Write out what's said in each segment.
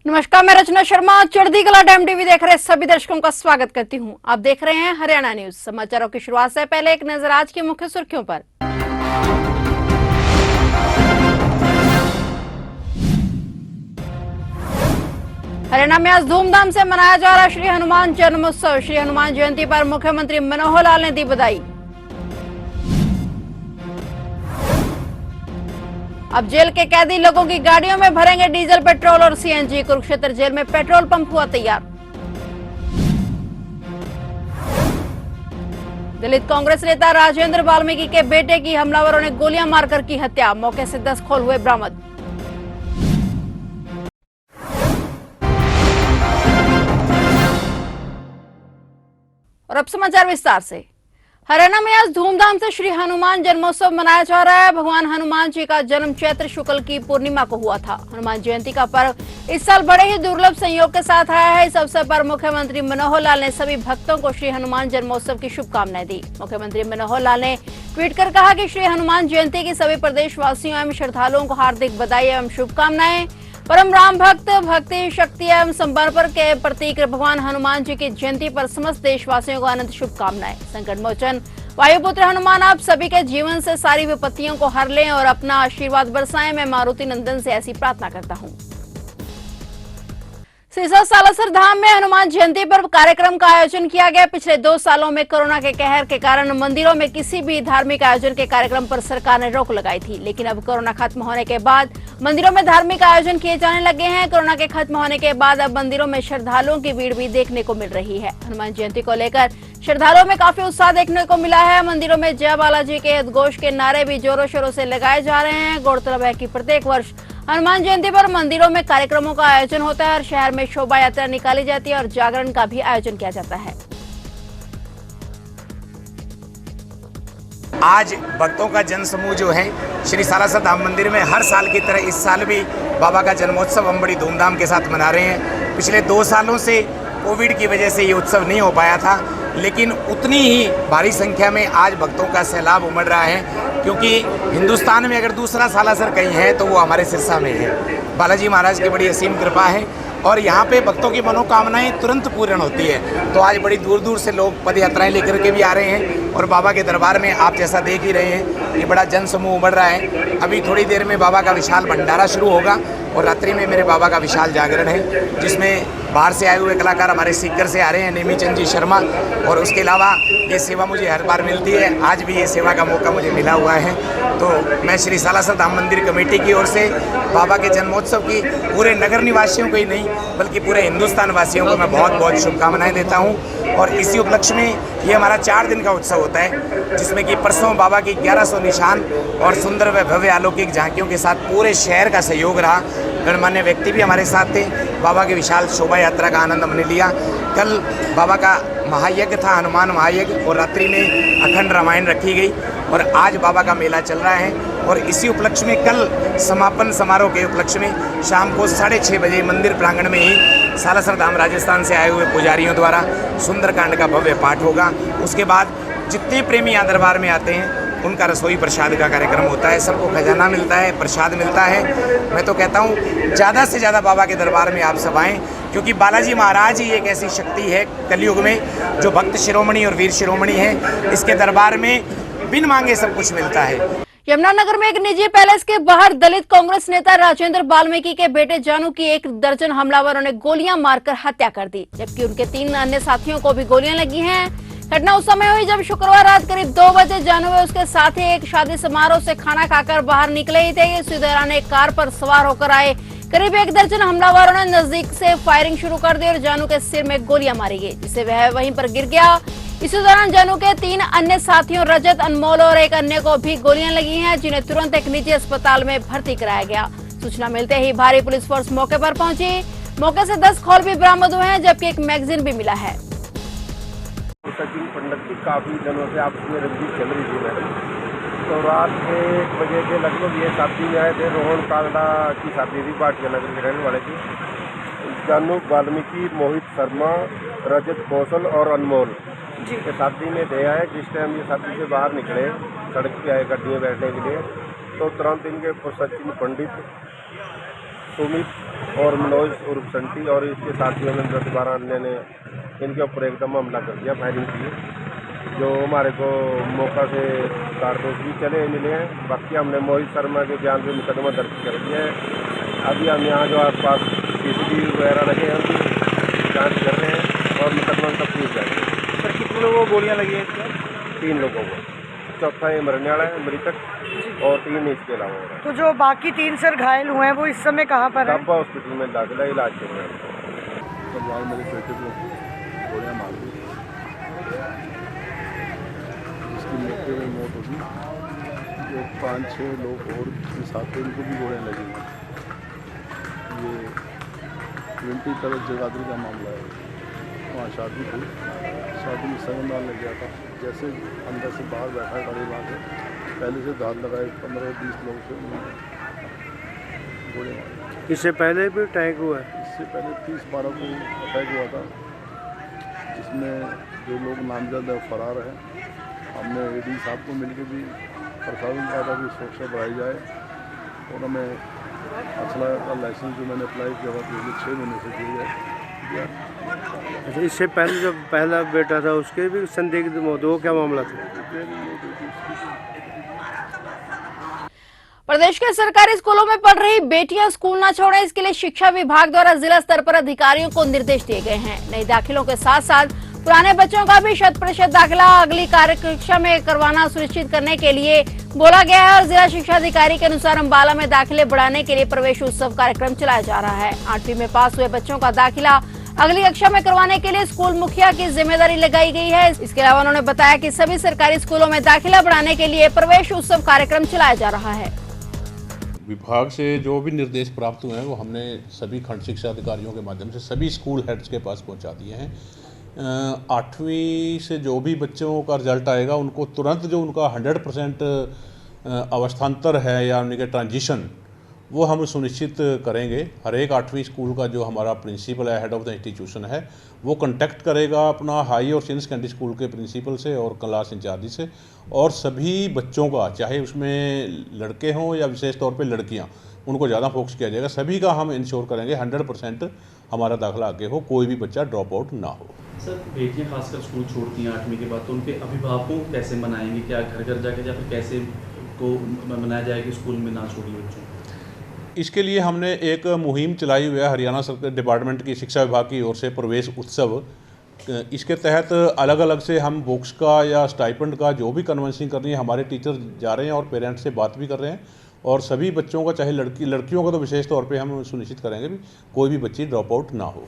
नमस्कार, मैं रचना शर्मा चढ़ती कला टाइम टीवी देख रहे सभी दर्शकों का स्वागत करती हूं। आप देख रहे हैं हरियाणा न्यूज। समाचारों की शुरुआत से पहले एक नजर आज की मुख्य सुर्खियों पर। हरियाणा में आज धूमधाम से मनाया जा रहा श्री हनुमान जन्मोत्सव। श्री हनुमान जयंती पर मुख्यमंत्री मनोहर लाल ने दी बधाई। अब जेल के कैदी लोगों की गाड़ियों में भरेंगे डीजल, पेट्रोल और सीएनजी। कुरुक्षेत्र जेल में पेट्रोल पंप हुआ तैयार। दलित कांग्रेस नेता राजेंद्र वाल्मीकि के बेटे की हमलावरों ने गोलियां मारकर की हत्या। मौके से 10 खोल हुए बरामद। और अब समाचार विस्तार से। हरियाणा में आज धूमधाम से श्री हनुमान जन्मोत्सव मनाया जा रहा है। भगवान हनुमान जी का जन्म चैत्र शुक्ल की पूर्णिमा को हुआ था। हनुमान जयंती का पर्व इस साल बड़े ही दुर्लभ संयोग के साथ आया है। इस अवसर पर मुख्यमंत्री मनोहर लाल ने सभी भक्तों को श्री हनुमान जन्मोत्सव की शुभकामनाएं दी। मुख्यमंत्री मनोहर लाल ने ट्वीट कर कहा कि श्री हनुमान जयंती की सभी प्रदेशवासियों एवं श्रद्धालुओं को हार्दिक बधाई एवं शुभकामनाएं। परम राम भक्त, भक्ति, शक्ति एवं समर्पण के प्रतीक भगवान हनुमान जी की जयंती पर समस्त देशवासियों को अनंत शुभकामनाएं। संकट मोचन वायुपुत्र हनुमान आप सभी के जीवन से सारी विपत्तियों को हर लें और अपना आशीर्वाद बरसाएं। मैं मारुति नंदन से ऐसी प्रार्थना करता हूँ। सिरसा सालासर धाम में हनुमान जयंती पर कार्यक्रम का आयोजन किया गया। पिछले 2 सालों में कोरोना के कहर के कारण मंदिरों में किसी भी धार्मिक आयोजन के कार्यक्रम पर सरकार ने रोक लगाई थी, लेकिन अब कोरोना खत्म होने के बाद मंदिरों में धार्मिक आयोजन किए जाने लगे हैं। कोरोना के खत्म होने के बाद अब मंदिरों में श्रद्धालुओं की भीड़ भी देखने को मिल रही है। हनुमान जयंती को लेकर श्रद्धालुओं में काफी उत्साह देखने को मिला है। मंदिरों में जय बालाजी के उद्घोष के नारे भी जोरों शोरों से लगाए जा रहे हैं। गौरतलब है कि प्रत्येक वर्ष हनुमान जयंती पर मंदिरों में कार्यक्रमों का आयोजन होता है और शहर में शोभा यात्रा निकाली जाती है और जागरण का भी आयोजन किया जाता है। आज भक्तों का जन समूह जो है श्री सालासर धाम मंदिर में हर साल की तरह इस साल भी बाबा का जन्मोत्सव हम बड़ी धूमधाम के साथ मना रहे हैं। पिछले 2 सालों से कोविड की वजह से ये उत्सव नहीं हो पाया था, लेकिन उतनी ही भारी संख्या में आज भक्तों का सैलाब उमड़ रहा है, क्योंकि हिंदुस्तान में अगर दूसरा सालासर कहीं है तो वो हमारे सिरसा में है। बालाजी महाराज की बड़ी असीम कृपा है और यहाँ पे भक्तों की मनोकामनाएं तुरंत पूर्ण होती है। तो आज बड़ी दूर दूर से लोग पद यात्राएं लेकर के भी आ रहे हैं और बाबा के दरबार में आप जैसा देख ही रहे हैं, ये बड़ा जन समूह उमड़ रहा है। अभी थोड़ी देर में बाबा का विशाल भंडारा शुरू होगा और रात्रि में मेरे बाबा का विशाल जागरण है, जिसमें बाहर से आए हुए कलाकार हमारे सीकर से आ रहे हैं, नेमीचंद जी शर्मा। और उसके अलावा ये सेवा मुझे हर बार मिलती है, आज भी ये सेवा का मौका मुझे मिला हुआ है। तो मैं श्री सालासर धाम मंदिर कमेटी की ओर से बाबा के जन्मोत्सव की पूरे नगर निवासियों को ही नहीं बल्कि पूरे हिंदुस्तान वासियों को मैं बहुत बहुत शुभकामनाएं देता हूं। और इसी उपलक्ष्य में ये हमारा 4 दिन का उत्सव होता है, जिसमें कि परसों बाबा की 1100 निशान और सुंदर व भव्य अलौकिक झांकियों के साथ पूरे शहर का सहयोग रहा। गणमान्य व्यक्ति भी हमारे साथ थे। बाबा के विशाल शोभा यात्रा का आनंद हमने लिया। कल बाबा का महायज्ञ था, हनुमान महायज्ञ, और रात्रि में अखंड रामायण रखी गई और आज बाबा का मेला चल रहा है। और इसी उपलक्ष्य में कल समापन समारोह के उपलक्ष्य में शाम को 6:30 बजे मंदिर प्रांगण में ही सालासर धाम राजस्थान से आए हुए पुजारियों द्वारा सुंदरकांड का भव्य पाठ होगा। उसके बाद जितने प्रेमी यहाँ दरबार में आते हैं उनका रसोई प्रसाद का कार्यक्रम होता है। सबको खजाना मिलता है, प्रसाद मिलता है। मैं तो कहता हूँ ज़्यादा से ज़्यादा बाबा के दरबार में आप सब आएँ, क्योंकि बालाजी महाराज ही एक ऐसी शक्ति है कलयुग में जो भक्त शिरोमणि और वीर शिरोमणि है। इसके दरबार में बिन मांगे सब कुछ मिलता है। यमुनानगर में एक निजी पैलेस के बाहर दलित कांग्रेस नेता राजेंद्र वाल्मीकि के बेटे जानू की 1 दर्जन हमलावरों ने गोलियां मारकर हत्या कर दी, जबकि उनके 3 अन्य साथियों को भी गोलियां लगी हैं। घटना उस समय हुई जब शुक्रवार रात करीब 2 बजे जानू व उसके साथी एक शादी समारोह से खाना खाकर बाहर निकले ही थे। इसी दौरान एक कार पर सवार होकर आए करीब 1 दर्जन हमलावरों ने नजदीक से फायरिंग शुरू कर दी और जानू के सिर में गोलियां मारी गई, जिससे वह वहीं पर गिर गया। इसी दौरान जानू के 3 अन्य साथियों रजत, अनमोल और एक अन्य को भी गोलियां लगी हैं, जिन्हें तुरंत एक निजी अस्पताल में भर्ती कराया गया। सूचना मिलते ही भारी पुलिस फोर्स मौके पर पहुंची। मौके से 10 खोल भी बरामद हुए हैं, जबकि एक मैगजीन भी मिला है। सचिन पंडित की काफ़ी दिनों से आपस में रंजिश चल रही थी मैडम। तो रात के 1 बजे के लगभग ये शादी में आए थे। रोहन कांगड़ा की शादी थी, पाटिया नगर के रहने वाले की। जानू वाल्मीकि, मोहित शर्मा, रजत कौशल और अनमोल के शादी में थे आए। जिस टाइम ये शादी से बाहर निकले, सड़क पे आए गाड़ी में बैठने के लिए, तो तुरंत इनके सचिन पंडित, सुमित और मनोज उर्फ संटी और इसके साथियों ने 10-12 अन्य ने इनके ऊपर एकदम हमला कर दिया, फायरिंग की, जो हमारे को मौका से कारतूस भी चले मिले हैं। बाकी हमने मोहित शर्मा के बयान पे मुकदमा दर्ज कर दिया है। अभी हम यहाँ जो आसपास CCTV वगैरह लगे हैं उनकी जाँच कर रहे हैं और मुकदमा तक पूछ जाएंगे। सर कितने लोगों को गोलियां लगी हैं इसमें? 3 लोगों को, चौथा ये मरने वाला है मृतक और 3 इसके अलावा हो रहा है। तो जो बाकी 3 सर घायल हुए हैं वो इस समय कहाँ पर है? डब्बा हॉस्पिटल में दाखिला, इलाज कर रहे हैं। तब बाद मेरे बेटे को गोलियाँ मार दी, जिसकी मौके में मौत होगी। जो 5-6 लोग और के साथ थे उनको भी गोलियाँ लगी हैं। ये 20 तरफ जगाधरी का मामला है। वहाँ शादी थी, शादी में संगदान लग गया था। जैसे अंदर से बाहर बैठा गाड़ी वहाँ से पहले से धार लगाए 15-20 लोग से गोलियाँ मारी। इससे पहले भी अटैक हुआ है? इससे पहले 30-12 को अटैक हुआ था, जिसमें जो लोग नामजद है फरार हैं। हमने AD साहब को मिलकर भी प्रशासन कहा था कि सुरक्षा बढ़ाई जाए और हमें असला का लाइसेंस जो मैंने अप्लाई किया था पिछले 6 महीने से दिया। अच्छा, इससे पहले जो पहला बेटा था उसके भी संदिग्ध मौत, वो क्या मामला था? प्रदेश के सरकारी स्कूलों में पढ़ रही बेटियां स्कूल न छोड़ें, इसके लिए शिक्षा विभाग द्वारा जिला स्तर पर अधिकारियों को निर्देश दिए गए हैं। नई दाखिलों के साथ साथ पुराने बच्चों का भी 100% दाखिला अगली कार्यकक्षा में करवाना सुनिश्चित करने के लिए बोला गया है और जिला शिक्षा अधिकारी के अनुसार अम्बाला में दाखिले बढ़ाने के लिए प्रवेश उत्सव कार्यक्रम चलाया जा रहा है। 8वीं में पास हुए बच्चों का दाखिला अगली कक्षा में करवाने के लिए स्कूल मुखिया की जिम्मेदारी लगाई गई है। इसके अलावा उन्होंने बताया कि सभी सरकारी स्कूलों में दाखिला बढ़ाने के लिए प्रवेश उत्सव कार्यक्रम चलाया जा रहा है। विभाग से जो भी निर्देश प्राप्त हुए हैं वो हमने सभी खंड शिक्षा अधिकारियों के माध्यम से सभी स्कूल हेड्स के पास पहुंचा दिए हैं। 8वीं से जो भी बच्चों का रिजल्ट आएगा उनको तुरंत जो उनका 100% अवस्थान्तर है या उनके ट्रांजिशन वो हम सुनिश्चित करेंगे। हर एक 8वीं स्कूल का जो हमारा प्रिंसिपल है, हेड ऑफ द इंस्टीट्यूशन है, वो कांटेक्ट करेगा अपना हाई और सीनियर सेकेंडरी स्कूल के प्रिंसिपल से और क्लास इंचार्ज से, और सभी बच्चों का, चाहे उसमें लड़के हों या विशेष तौर पे लड़कियां, उनको ज़्यादा फोकस किया जाएगा। सभी का हम इंश्योर करेंगे 100% हमारा दाखिला आगे हो, कोई भी बच्चा ड्रॉप आउट ना हो। सर, बेटियां खासकर स्कूल छोड़ती हैं 8वीं के बाद, तो उनके अभिभावकों को कैसे मनाएंगे? क्या घर घर जाके या फिर कैसे को मनाया जाएगा स्कूल में ना छोड़िए बच्चों? इसके लिए हमने एक मुहिम चलाई हुई है हरियाणा सरकार डिपार्टमेंट की शिक्षा विभाग की ओर से, प्रवेश उत्सव। इसके तहत अलग अलग से हम बुक्स का या स्टाइपेंड का जो भी कन्वेंसिंग करनी है, हमारे टीचर जा रहे हैं और पेरेंट्स से बात भी कर रहे हैं, और सभी बच्चों का, चाहे लड़कियों का तो विशेष तौर पे हम सुनिश्चित करेंगे भी कोई भी बच्ची ड्रॉप आउट ना हो।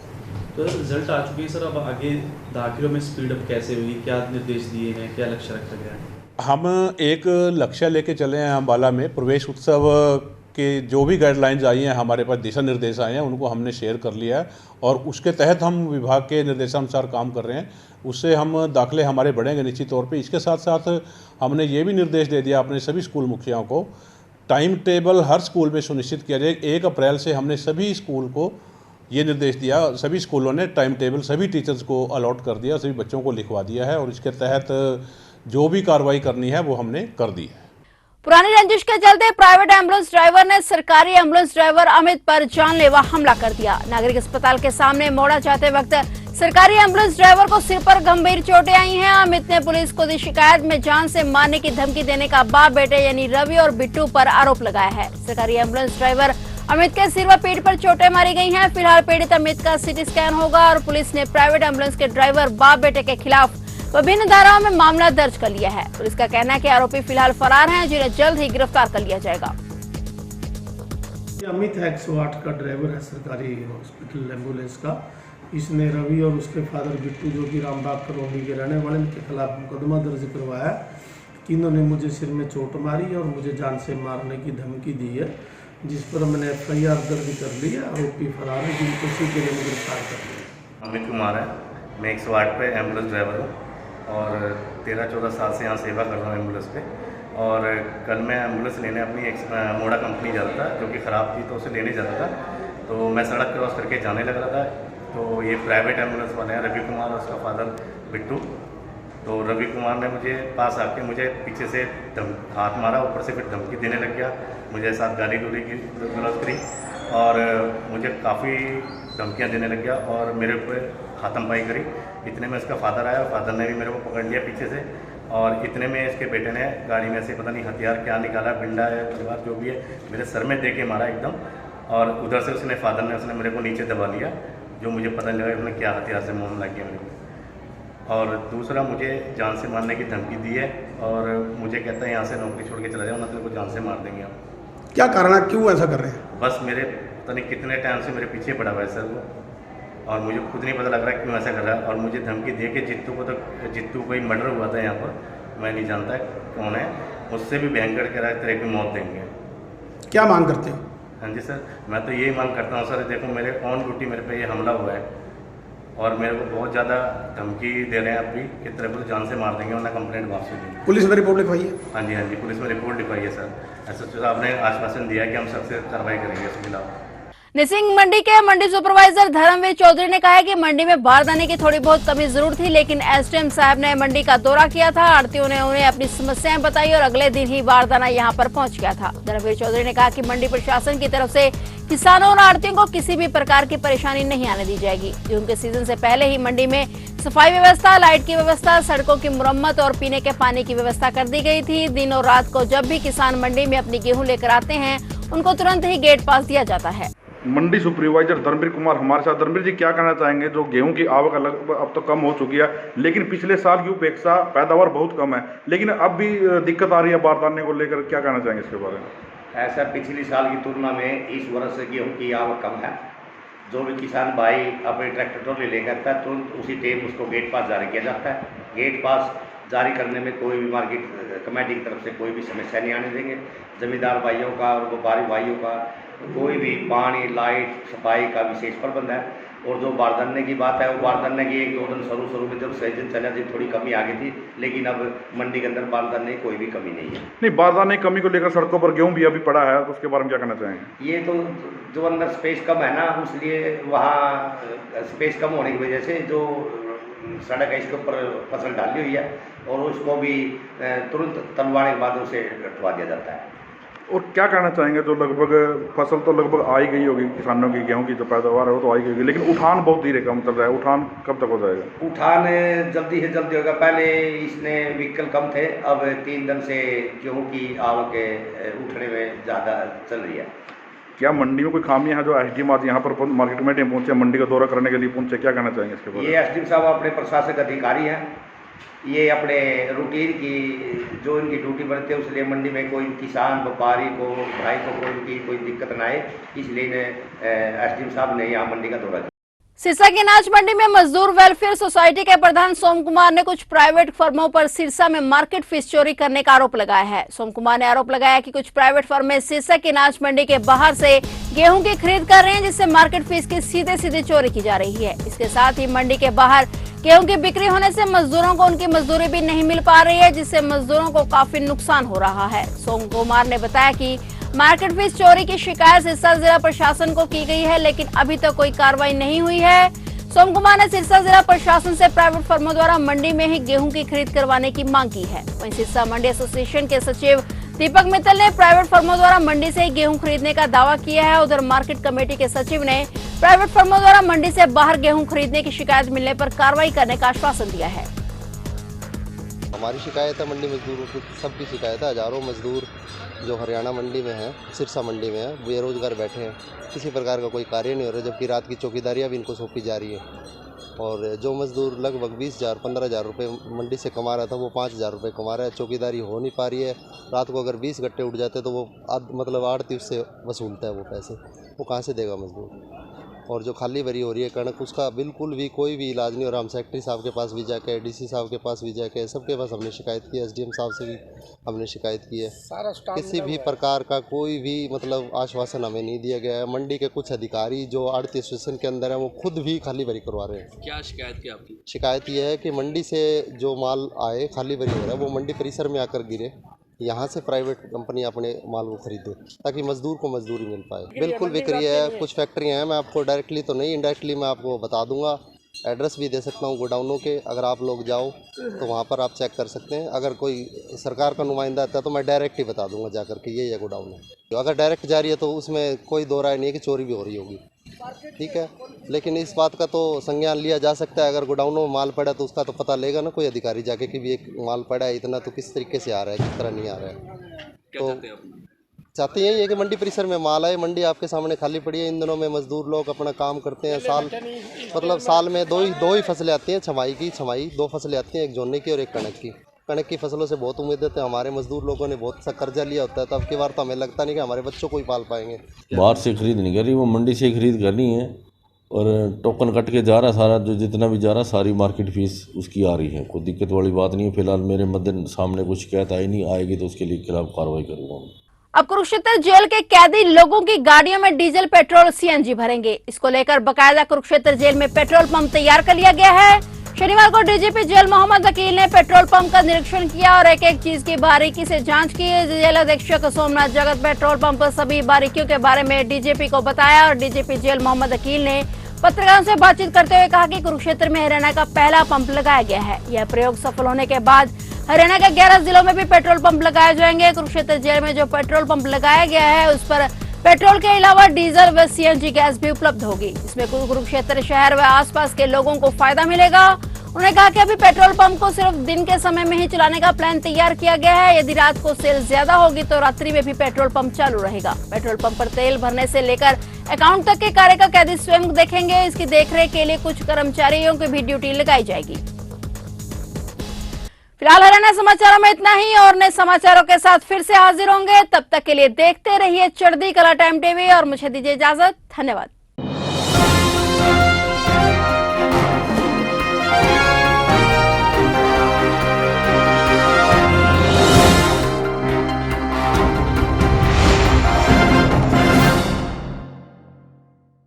तो रिजल्ट आ चुके हैं सर, अब आगे दाखिलों में स्पीड अप कैसे होगी? क्या निर्देश दिए हैं, क्या लक्ष्य रखा गया है? हम एक लक्ष्य लेके चले हैं अम्बाला में। प्रवेश उत्सव के जो भी गाइडलाइंस आई हैं, हमारे पास दिशा निर्देश आए हैं, उनको हमने शेयर कर लिया है और उसके तहत हम विभाग के निर्देशानुसार काम कर रहे हैं। उससे हम दाखिले हमारे बढ़ेंगे निश्चित तौर पे। इसके साथ साथ हमने ये भी निर्देश दे दिया अपने सभी स्कूल मुखियाओं को, टाइम टेबल हर स्कूल में सुनिश्चित किया जाए। 1 अप्रैल से हमने सभी स्कूल को ये निर्देश दिया, सभी स्कूलों ने टाइम टेबल सभी टीचर्स को अलॉट कर दिया, सभी बच्चों को लिखवा दिया है और इसके तहत जो भी कार्रवाई करनी है वो हमने कर दी है। पुरानी रंजिश के चलते प्राइवेट एम्बुलेंस ड्राइवर ने सरकारी एम्बुलेंस ड्राइवर अमित पर जानलेवा हमला कर दिया। नागरिक अस्पताल के सामने मोड़ा जाते वक्त सरकारी एम्बुलेंस ड्राइवर को सिर पर गंभीर चोटें आई हैं। अमित ने पुलिस को दी शिकायत में जान से मारने की धमकी देने का बाप बेटे यानी रवि और बिट्टू पर आरोप लगाया है। सरकारी एम्बुलेंस ड्राइवर अमित के सिर व पीठ पर चोटें मारी गई हैं। फिलहाल पीड़ित अमित का CT स्कैन होगा और पुलिस ने प्राइवेट एम्बुलेंस के ड्राइवर बाप बेटे के खिलाफ विभिन्न धाराओं में मामला दर्ज कर लिया है। पुलिस का कहना है कि आरोपी फिलहाल फरार हैं, जिन्हें जल्द ही गिरफ्तार कर लिया जाएगा। अमित है 108 का ड्राइवर है सरकारी हॉस्पिटल एम्बुलेंस का। इसने रवि और उसके फादर बिट्टू जो कि रामबाग कॉलोनी के रहने वाले, इनके खिलाफ मुकदमा दर्ज करवाया कि इन्होंने मुझे सिर में चोट मारी और मुझे जान से मारने की धमकी दी है, जिस पर मैंने FIR दर्ज कर ली है। आरोपी फरार है, जिनको उसी के लिए गिरफ्तार कर लिया। अमित कुमार है, मैं 108 पे एम्बुलेंस ड्राइवर हूँ और 13-14 साल से यहाँ सेवा कर रहा हूँ एम्बुलेंस पे। और कल मैं एम्बुलेंस लेने अपनी मोड़ा कंपनी जाता था, जो कि ख़राब थी, तो उसे लेने जाता था। तो मैं सड़क क्रॉस करके जाने लग रहा था, तो ये प्राइवेट एम्बुलेंस वाले हैं रवि कुमार और उसका फादर बिट्टू। तो रवि कुमार ने मुझे पास आके मुझे पीछे से हाथ मारा, ऊपर से फिर धमकी देने लग गया, मुझे साथ गाली गुली की जरूरत करी और मुझे काफ़ी धमकियाँ देने लग गया और मेरे ऊपर हाथमपाई करी। इतने में इसका फादर आया, फादर ने भी मेरे को पकड़ लिया पीछे से, और इतने में इसके बेटे ने गाड़ी में से पता नहीं हथियार क्या निकाला, बिंडा है परिवार जो भी है, मेरे सर में दे के मारा एकदम। और उधर से उसने मेरे को नीचे दबा लिया, जो मुझे पता नहीं लगा उसने क्या हथियार से मुँह लग गया मेरे को। और दूसरा मुझे जान से मारने की धमकी दी है और मुझे कहता है यहाँ से नौकरी छोड़ के चला जाओ, मतलब को जान से मार देंगे आप। क्या कारण है, क्यों ऐसा कर रहे हैं? बस मेरे पता नहीं कितने टाइम से मेरे पीछे पड़ा हुआ है सर वो, और मुझे खुद नहीं पता लग रहा है क्यों ऐसा कर रहा है। और मुझे धमकी दे के जित्तू कोई मर्डर हुआ था यहाँ पर, मैं नहीं जानता कौन है, उससे भी भयंकर कह रहा है तरह की मौत देंगे। क्या मांग करते हो? हाँ जी सर, मैं तो यही मांग करता हूँ सर, देखो मेरे ऑन ड्यूटी मेरे पे ये हमला हुआ है और मेरे को बहुत ज़्यादा धमकी दे रहे हैं अभी कि तेरे को जान से मार देंगे वरना कंप्लेंट वापस देंगे। पुलिस में रिपोर्ट लिखवाई है? हाँ जी, पुलिस में रिपोर्ट लिखवाई है सर। एसएसपी साहब ने आश्वासन दिया है कि हम सबसे कार्रवाई करेंगे इसके खिलाफ। निसिंग मंडी के मंडी सुपरवाइजर धर्मवीर चौधरी ने कहा है कि मंडी में बारदाने की थोड़ी बहुत कमी जरूर थी, लेकिन एसडीएम साहब ने मंडी का दौरा किया था, आढ़तियों ने उन्हें अपनी समस्याएं बताई और अगले दिन ही बारदाना यहां पर पहुंच गया था। धर्मवीर चौधरी ने कहा कि मंडी प्रशासन की तरफ से किसानों और आढ़तियों को किसी भी प्रकार की परेशानी नहीं आने दी जाएगी। जून के सीजन से पहले ही मंडी में सफाई व्यवस्था, लाइट की व्यवस्था, सड़कों की मुरम्मत और पीने के पानी की व्यवस्था कर दी गई थी। दिन और रात को जब भी किसान मंडी में अपनी गेहूं लेकर आते हैं, उनको तुरंत ही गेट पास दिया जाता है। मंडी सुपरवाइजर धर्मवीर कुमार हमारे साथ। धर्मवीर जी, क्या कहना चाहेंगे? जो गेहूं की आवक अब तो कम हो चुकी है, लेकिन पिछले साल की अपेक्षा पैदावार बहुत कम है, लेकिन अब भी दिक्कत आ रही है बारदाने को लेकर, क्या कहना चाहेंगे इसके बारे में? ऐसा पिछली साल की तुलना में इस वर्ष गेहूं की आवक कम है। जो भी किसान भाई अपने ट्रैक्टर ट्रॉली लेकर आता है, तुरंत उसी टाइम उसको गेट पास जारी किया जाता है। गेट पास जारी करने में कोई भी मार्केट कमेटी की तरफ से कोई भी समस्या नहीं आने देंगे। जमींदार भाइयों का और व्यापारी भाइयों का कोई भी पानी, लाइट, सफाई का विशेष प्रबंध है। और जो बारदाने की बात है, वो बारदाने की एक दो दिन शुरू में जब सीजन चला थी थोड़ी कमी आ गई थी, लेकिन अब मंडी के अंदर बारदाने की कोई भी कमी नहीं है। नहीं, बारदाने की कमी को लेकर सड़कों पर गेहूं भी अभी पड़ा है, तो उसके बारे में क्या कहना चाहेंगे? ये तो जो अंदर स्पेस कम है ना, उसलिए वहाँ स्पेस कम होने की वजह से जो सड़क है इसके ऊपर फसल डाली हुई है और उसको भी तुरंत तलवाने के बाद उसे हटवा दिया जाता है। और क्या कहना चाहेंगे, जो लगभग फसल तो लगभग आ ही गई होगी किसानों की, गेहूं की जो पैदावार है वो तो आ ही गई होगी, लेकिन उठान बहुत धीरे कम चल रहा है, उठान कब तक हो जाएगा? उठान जल्दी से जल्दी होगा। पहले इसने व्हीकल कम थे, अब 3 दिन से गेहूं की आवक उठने में ज़्यादा चल रही है। क्या मंडी में कोई खामियां हैं जो एसडीएम आज यहाँ पर मार्केट कमेटी में पहुंचे, मंडी का दौरा करने के लिए पहुंचे, क्या कहना चाहेंगे इसके बारे में? ये एसडीएम साहब अपने प्रशासक अधिकारी हैं, ये अपने रूटीन की जो इनकी ड्यूटी बनती है, उसलिए मंडी में कोई किसान व्यापारी को भाई को कोई दिक्कत ना आए, इसलिए एसडीएम साहब ने यहाँ मंडी का दौरा किया। सिरसा की अनाज मंडी में मजदूर वेलफेयर सोसाइटी के प्रधान सोम कुमार ने कुछ प्राइवेट फर्मों पर सिरसा में मार्केट फीस चोरी करने का आरोप लगाया है। सोम कुमार ने आरोप लगाया कि कुछ प्राइवेट फर्में सिरसा की अनाज मंडी के बाहर से गेहूं की खरीद कर रहे हैं, जिससे मार्केट फीस की सीधे चोरी की जा रही है। इसके साथ ही मंडी के बाहर गेहूं की बिक्री होने से मजदूरों को उनकी मजदूरी भी नहीं मिल पा रही है, जिससे मजदूरों को काफी नुकसान हो रहा है। सोम कुमार ने बताया कि मार्केट फीस चोरी की शिकायत सिरसा जिला प्रशासन को की गई है, लेकिन अभी तक कोई कार्रवाई नहीं हुई है। सोम कुमार ने सिरसा जिला प्रशासन से प्राइवेट फर्मों द्वारा मंडी में ही गेहूं की खरीद करवाने की मांग की है। वहीं सिरसा मंडी एसोसिएशन के सचिव दीपक मित्तल ने प्राइवेट फर्मों द्वारा मंडी से गेहूं खरीदने का दावा किया है। उधर मार्केट कमेटी के सचिव ने प्राइवेट फर्मों द्वारा मंडी से बाहर गेहूं खरीदने की शिकायत मिलने पर कार्रवाई करने का आश्वासन दिया है। हमारी शिकायत है, मंडी मजदूरों की सबकी शिकायत है। हजारों मजदूर जो हरियाणा मंडी में हैं, सिरसा मंडी में हैं, बेरोजगार बैठे हैं, किसी प्रकार का कोई कार्य नहीं हो रहा, जबकि रात की चौकीदारियां भी इनको सौंपी जा रही है। और जो मजदूर लगभग 20,000 15,000 रुपये मंडी से कमा रहा था, वो 5,000 रुपये कमा रहा है। चौकीदारी हो नहीं पा रही है। रात को अगर 20 गट्टे उठ जाते तो वो मतलब आड़ती उससे वसूलता है वो पैसे, वो कहाँ से देगा मजदूर? और जो खाली भरी हो रही है कणक, उसका बिल्कुल भी कोई भी इलाज नहीं हो रहा। हम सेक्रेटरी साहब के पास भी जाके, डीसी साहब के पास भी जाके, सबके पास हमने शिकायत की है, एसडीएम साहब से भी हमने शिकायत की है। किसी भी प्रकार का कोई भी मतलब आश्वासन हमें नहीं दिया गया है। मंडी के कुछ अधिकारी जो आड़ती एसोसिएशन के अंदर है, वो खुद भी खाली भरी करवा रहे हैं। क्या शिकायत की आपकी? शिकायत ये है कि मंडी से जो माल आए खाली भरी हो रहा है, वो मंडी परिसर में आकर गिरे, यहाँ से प्राइवेट कंपनी अपने माल को खरीदे ताकि मजदूर को मजदूरी मिल पाए। बिल्कुल बिक्री है, कुछ फैक्ट्रियाँ हैं, मैं आपको डायरेक्टली तो नहीं, इनडायरेक्टली मैं आपको बता दूंगा। एड्रेस भी दे सकता हूँ गोडाउनों के, अगर आप लोग जाओ तो वहाँ पर आप चेक कर सकते हैं। अगर कोई सरकार का नुमाइंदा आता है तो मैं डायरेक्ट ही बता दूंगा जाकर के ये गोडाउन है। अगर डायरेक्ट जा रही है तो उसमें कोई दो राय नहीं है कि चोरी भी हो रही होगी, ठीक है, लेकिन इस बात का तो संज्ञान लिया जा सकता है। अगर गोडाउनों में माल पड़ा तो उसका तो पता लेगा ना कोई अधिकारी जाके कि भी एक माल पड़ा है इतना, तो किस तरीके से आ रहा है, किस तरह नहीं आ रहा है। तो चाहते यही है कि मंडी परिसर में माल आए। मंडी आपके सामने खाली पड़ी है, इन दिनों में मजदूर लोग अपना काम करते हैं। साल में दो ही फसलें आती हैं, छमाई 2 फसलें आती हैं, एक जोने की और एक कणक की फसलों से बहुत उम्मीद है। हमारे मजदूर लोगों ने बहुत सा कर्जा लिया होता है, तो अब की बार तो हमें लगता नहीं कि हमारे बच्चों को ही पाल पाएंगे। बाहर से खरीद नहीं कर रही, वो मंडी से खरीद करनी है और टोकन कट के जा रहा सारा, जो जितना भी जा रहा सारी मार्केट फीस उसकी आ रही है। कोई दिक्कत वाली बात नहीं है। फिलहाल मेरे मध्य सामने कुछ शिकायत आई नहीं, आएगी तो उसके लिए खिलाफ कार्रवाई करूँगा। अब कुरुक्षेत्र जेल के कैदी लोगों की गाड़ियों में डीजल, पेट्रोल, सीएनजी भरेंगे। इसको लेकर बकायदा कुरुक्षेत्र जेल में पेट्रोल पंप तैयार कर लिया गया है। शनिवार को डीजीपी जेल मोहम्मद वकील ने पेट्रोल पंप का निरीक्षण किया और एक एक चीज की बारीकी से जांच की। जेल अधीक्षक सोमनाथ जगत पेट्रोल पंप पर सभी बारीकियों के बारे में डीजीपी को बताया और डीजीपी जेल मोहम्मद वकील ने पत्रकारों से बातचीत करते हुए कहा कि कुरुक्षेत्र में हरियाणा का पहला पंप लगाया गया है। यह प्रयोग सफल होने के बाद हरियाणा के 11 जिलों में भी पेट्रोल पंप लगाए जाएंगे। कुरुक्षेत्र जेल में जो पेट्रोल पंप लगाया गया है उस पर पेट्रोल के अलावा डीजल व सीएनजी गैस भी उपलब्ध होगी। इसमें कुरुक्षेत्र शहर व आसपास के लोगों को फायदा मिलेगा। उन्होंने कहा कि अभी पेट्रोल पंप को सिर्फ दिन के समय में ही चलाने का प्लान तैयार किया गया है। यदि रात को सेल ज्यादा होगी तो रात्रि में भी पेट्रोल पंप चालू रहेगा। पेट्रोल पंप पर तेल भरने से लेकर अकाउंट तक के कार्य का कैदी स्वयं देखेंगे। इसकी देखरेख के लिए कुछ कर्मचारियों की भी ड्यूटी लगाई जाएगी। फिलहाल हरियाणा समाचारों में इतना ही और नए समाचारों के साथ फिर से हाजिर होंगे। तब तक के लिए देखते रहिए चढ़ती कला टाइम टीवी और मुझे दीजिए इजाजत। धन्यवाद।